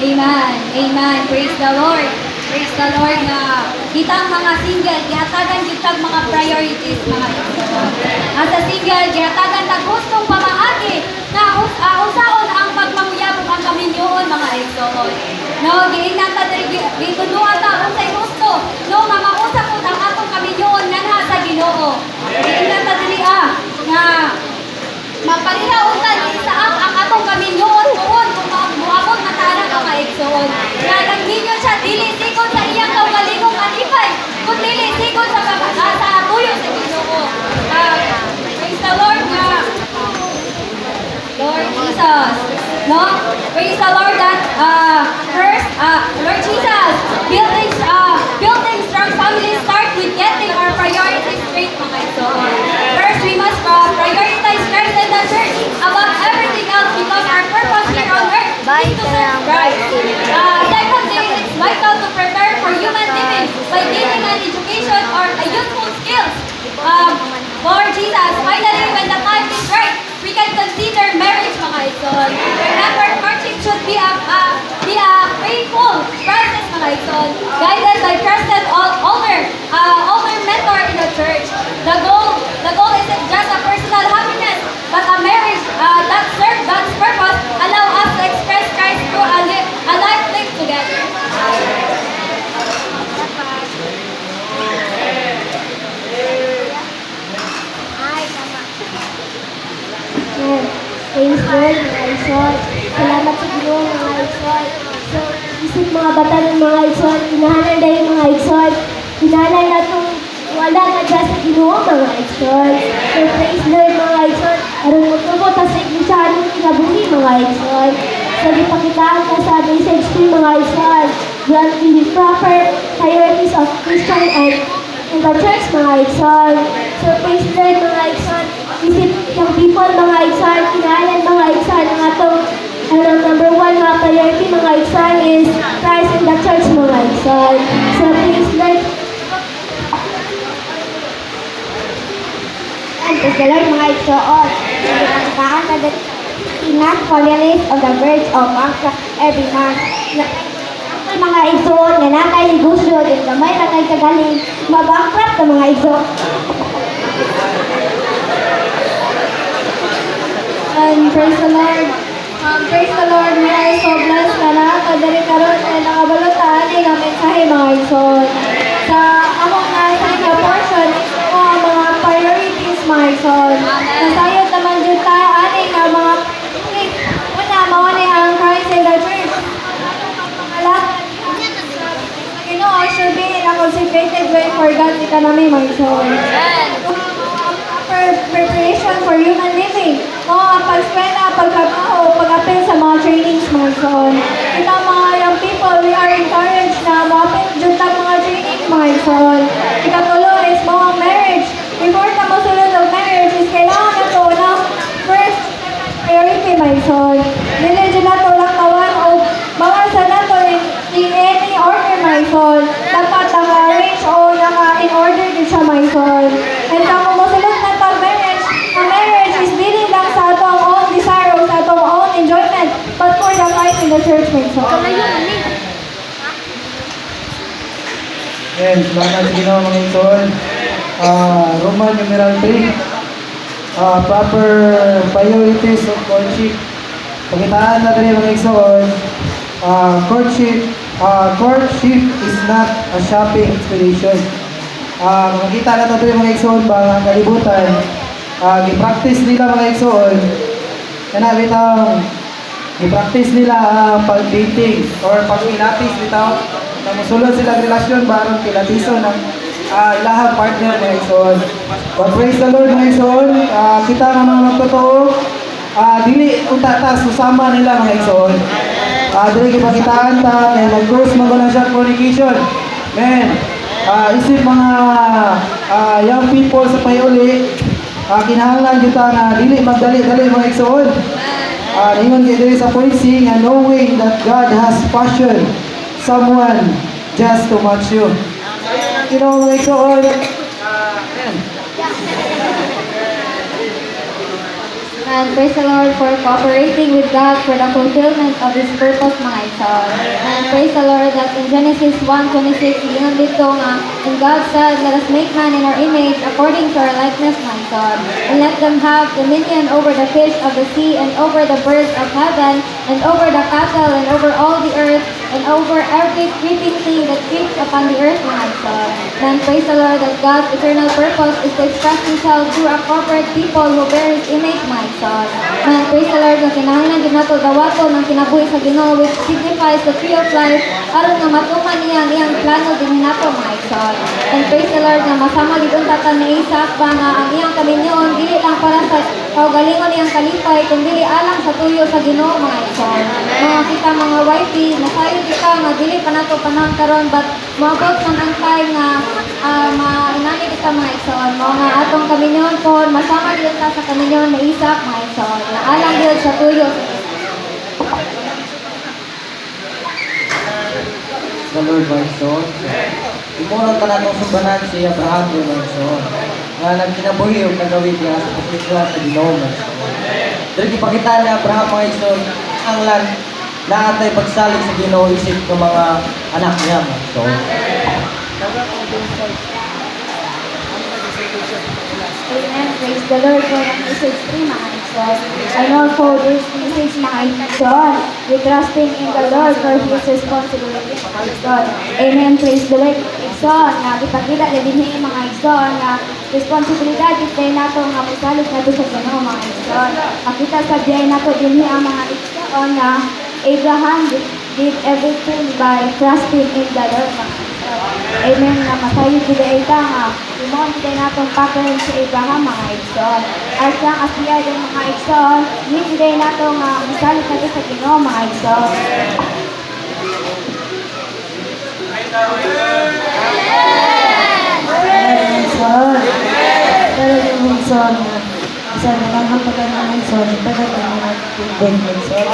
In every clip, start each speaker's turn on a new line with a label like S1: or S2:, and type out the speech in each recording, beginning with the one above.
S1: Amen. Amen. Praise the Lord. Praise the Lord na kita ang mga single, gihatagan kita mga priorities mga igsoon. As a single, gihatagan ta gustong pamaagi na usaon ang pagmanguyabong ang kaminyoon mga igsoon. No, giingnan ta diri gituduan ta unsay gusto. No, nga mausap pud ang atong kaminyoon nganha sa Ginoo. Giingnan ta diri nga mapariha unta sa ang atong kaminyoon tuon kung muabot na tala ka maigsoon. Nga nagminyo siya dili sikon sa iyang kaugalingong alipay, kun dili sikon sa tuyo sa Ginoo. Praise the Lord nga Lord Jesus. No? Praise the Lord that first Lord Jesus, building strong families start with getting our priorities straight mga igsoon. First, we must prioritize Christ and the church above everything else because our purpose here on earth is to serve Christ. Secondly, it's vital to prepare for human living by gaining an education or a useful skills. Lord Jesus, finally, when the time is right, we can consider marriage mga igsoon. Remember, courtship should be a faithful process mga igsoon, guided by trusted older mentor in the church. The goal isn't just a personal happiness, but a marriage that serves God's purpose, allow us to express Christ through a life lived together.
S2: Praise God, mga igsoon. Salamat sa Ginoo, mga igsoon. So, isip mga bata ng mga igsoon, inahanan dahil mga igsoon. Inahanan na itong wala na dyan sa Ginoo, mga igsoon. So, praise Lord, mga igsoon. Aron magtubo, tas sa iglesia, anong kinabuhi, mga igsoon. So, ipakitaan ka sa message ko, mga igsoon. Granting the proper priorities of Christian and in the church, mga igsoon. So, praise Lord, mga igsoon. Isip yung people, mga igsoon, kinahanan, mga igsoon, ang atong number one mga priority, mga igsoon, is Christ in the church, mga igsoon. So, praise Lord. And praise the Lord, mga igsoon. Pagkakaan na the ingat families on the verge of bankrupt every month. Mga igsoon, nga na kay negosyo, din gamay na kay kagaling, mabankrupt na mga igsoon.
S1: And praise the Lord. Praise the Lord, we are so blessed na nakakadari karon ay nakabalutaan ay ng mensahe mga igsoon. Sa among sa portion o ang mga priorities mga igsoon. Nasayod naman dyan tayo ani nga mga una, mawani ang Christ in the church. Ginoo should be in a consecrated way for God's economy mga igsoon. Preparation for human living. O ang pag-eskwela, pagtrabaho, pag-apil sa mga trainings mga igsoon. Ito mga young people, we are encouraged na mo-apil dyan mga trainings mga igsoon. Ikatulo is mga marriage. Before ka masulod ng marriage is kailangan na ito na first priority mga igsoon. Dili dyan na ito lang kawan o bawasan na ito in any order mga igsoon. Dapat naka-arrange o naka-in order din siya mga igsoon. And kung masulod na ito marriage is dili lang sa atong own desire o sa atong own enjoyment, but for the life in the church mga igsoon.
S3: Yes, salamat sa Ginoo mga igsoon. Roman numeral 3. Proper priorities of courtship. Pagitaan na rin mga igsoon. Courtship is not a shopping expedition. Makikita na ito rin mga igsoon ba ang kalibutan. I-practice nila mga igsoon. Kana bitang i-practice nila pag-dating or pag-ilapis bitaw. Namusulod silang relasyon baron kilatiso ng ilahang partner mga igsoon. But praise the Lord mga igsoon, kita nga mga magtotoo, dili unta ta susama nila mga igsoon. Dili gipakitaan ta kay nag-close man na siya fornication. Men, isip mga young people sa payuli, kinahanglan kita na dili magdali-dali mga igsoon. Ingon kayo dili sa policing and knowing that God has passion someone just to match you. You know, mga igsoon,
S1: And praise the Lord for cooperating with God for the fulfillment of His purpose, mga igsoon. And praise the Lord that in Genesis 1:26, yun dito nga, and God said, let us make man in our image according to our likeness, my God. And let them have dominion over the fish of the sea, and over the birds of heaven, and over the cattle, and over all the earth, and over every creeping thing that creeps upon the earth, my God. And praise the Lord that God's eternal purpose is to express Himself through a corporate people who bear His image, my God. And praise the Lord na kinahanglan din nato dawato ng kinabuhi sa Ginoo, which signifies the tree of life, aron nga matuman niya ang iyang plano din nato, my God. And praise the Lord na masama gid tatan ni Isaac ba nga ang iyang kaminyoon dili lang para sa kaugalingon niyang kalipay kundi alang sa tuyo sa Ginoo, mga igsoon. Mga kita mga wifey, nasayo kita nga dili pa nato panahon karon, but moabot man ang time nga mainani kita, mga igsoon. Mao nga atong kaminyoon po, masama gid ta sa kaminyoon ni Isaac, mga igsoon. Na alang gid sa tuyo.
S4: Sa Lord, my son. Imurang ka na itong sumbanan si Abraham, my son. Nga nagkinabuhi o nagawin niya sa pagkikwa sa Ginoo, my son. Dahil ipakita ni Abraham, my son, ang lan na atay pagsalig sa Ginoo isip ng mga anak niya, my son.
S2: Amen. Praise the Lord for the message 3, mga igsoon. And also this message, mga igsoon, we trusting in the Lord for His responsibility, mga igsoon. Amen. Praise the Lord, igsoon. Nga ipakita na din yung mga igsoon nga responsibilidad ito nato nga musalig nato sa Ginoo, mga igsoon. Makita sa biyay nato din ang mga igsoon na Abraham did everything by trusting in the Lord, mga igsoon. Amen. Na masayo kita ita nga imong kita natong pattern si Abraham, mga igsoon. As lang as siya din, mga igsoon, hindi kita natong misalit natin sa Ginoo, mga igsoon.
S5: Son. Pero yung son, isa na lang ang pagkakas ng son, pagkakas ng mga tubig ng son.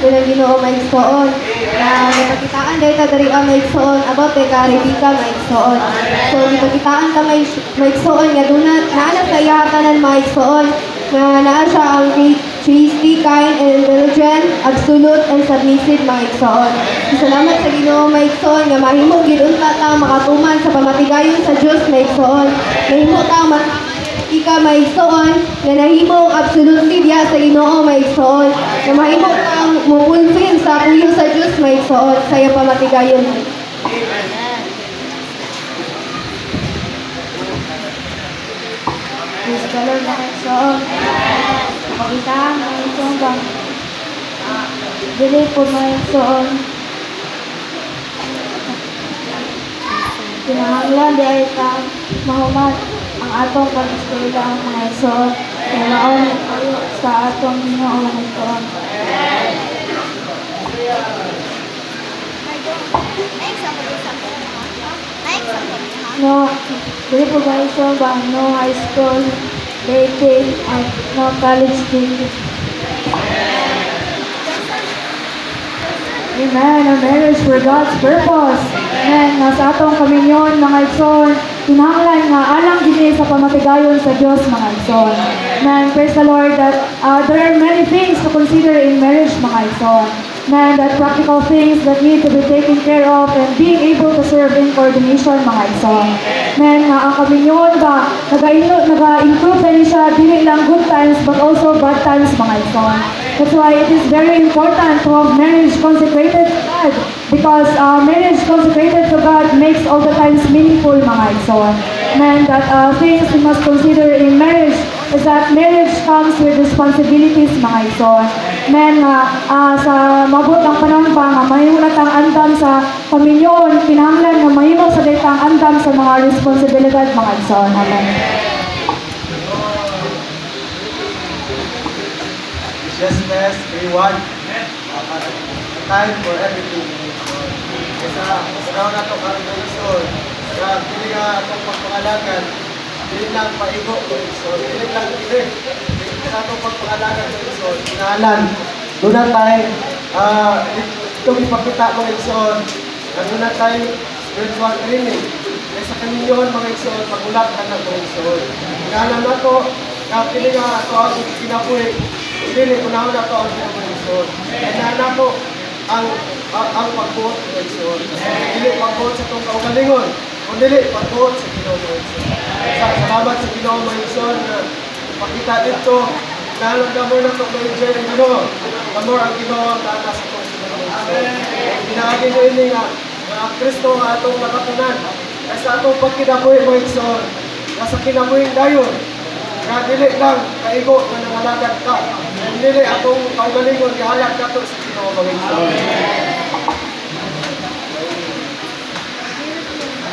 S2: Bilang Ginoo, mga igsoon, na napakitaan dahil ta dari ang mga igsoon about kay Karibika, mga igsoon. So napakitaan ta mga igsoon nga dunat naana sa iyahatanan, mga igsoon, nga naa siya ang Trinity, kind and indulgent, absolute and submissive, mga igsoon. Salamat sa Ginoo, mga igsoon, nga mahimo gid unta ta makatuman sa pamatigayon sa Dios, mga igsoon. Mahimo ta ika, mga igsoon, nga nahimo absolutely diya sa Ginoo, mga igsoon. Nga mahimo kang mupulfil sa tuyo sa Dios, mga igsoon, sa iyang pamatigayon. Praise the Lord, mga igsoon. Pakitaan, mga igsoon ba? Dili po, mga igsoon. Kinahanglan di ay ta mahumat ang atong pag-eskwela, mga igsoon. Kaya maon kayo sa atong Ginoo, mga igsoon. No, dili po, mga igsoon ba? No high school, dating, at no college degree. Amen. A marriage for God's purpose. Amen. Nasa atong kaminyon, mga igsoon, kinahanglan nga alang din sa pamatigayon sa Dios, mga igsoon. Amen. Praise the Lord that there are many things to consider in marriage, mga igsoon. Amen. That practical things that need to be taken care of and being able to serve in coordination, mga igsoon. Amen. Nga ang kaminyon ba, nag-include na rin siya, dili lang good times but also bad times, mga igsoon. That's why it is very important to have marriage consecrated to God, because marriage consecrated to God makes all the times meaningful, mga igsoon. And that things we must consider in marriage is that marriage comes with responsibilities, mga igsoon. Men, sa mabot ang panahon pa nga mahimulat ang andam sa kaminyon, kinahanglan nga mahimo sa data ang andam sa mga responsibilidad, mga igsoon. Amen.
S4: Justness, everyone. Time for everything. Sa panahon na ito, karong Lord, sa pili nga itong pagpangalagan, pili lang paigo, Lord, pili lang pili. Sa itong pagpangalagan, Lord, kinahalan, doon na tayo,
S6: itong ipakita mga igsoon, naguna tayo spiritual training. Kaya sa kaninyon mga igsoon, magulat ka na mga igsoon. Ngalan na to, kapili nga ito ang kinabuhi, dili unahon na to ang mga igsoon. Kaya na to ang pagbuot mga igsoon. Dili pagbuot sa itong kaugalingon, kung dili pagbuot sa Ginoo mga igsoon. Salamat sa Ginoo mga igsoon na pakita dito, lalo na mo na ito mga igsoon ang Ginoo. Kamor ang Ginoo ang tatas sa itong Ginoo mga igsoon. Pinaagi nyo ini nga, ang Kristo nga atong nakatunan. Kaya sa atong pagkinabuhi mga igsoon, nasa kinabuhing dayon, nga dili lang kaigo na nangalagad ka. Kung dili atong kaugalingon, ihalag ka to sa Ginoo mga igsoon.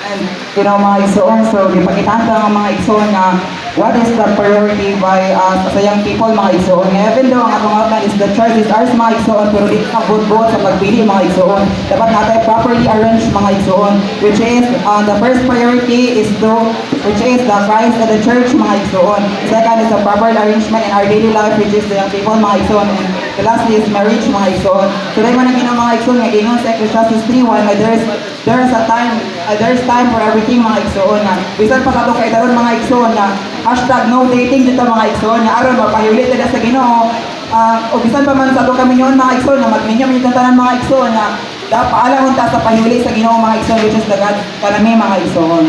S7: And, mga igsoon, so gipakitaan ang mga igsoon na what is the priority by us as a young people, mga igsoon. Even though ang atong outline is the choice is ours, mga igsoon, pero di ka buot-buot sa pagpili, mga igsoon. Dapat natin properly arrange, mga igsoon, which is, the first priority is which is the Christ and the church, mga igsoon. Second is the proper arrangement in our daily life, which is the young people, mga igsoon. And the last is marriage, mga igsoon. So, dahil man ang mga igsoon, nga gingon sa Ecclesiastes 3:1, there's a time, there's time for everything, mga igsoon nga. Bisan pa kato kay daron mga igsoon nga #no dating dito mga igsoon nga aron mapahiulit nila sa Ginoo. O bisan pa man sa ato kami yon mga igsoon nga magminyo yung tanan mga igsoon nga dapat paalam ta sa pahiuli sa Ginoo mga igsoon, which is the God kanami mga igsoon.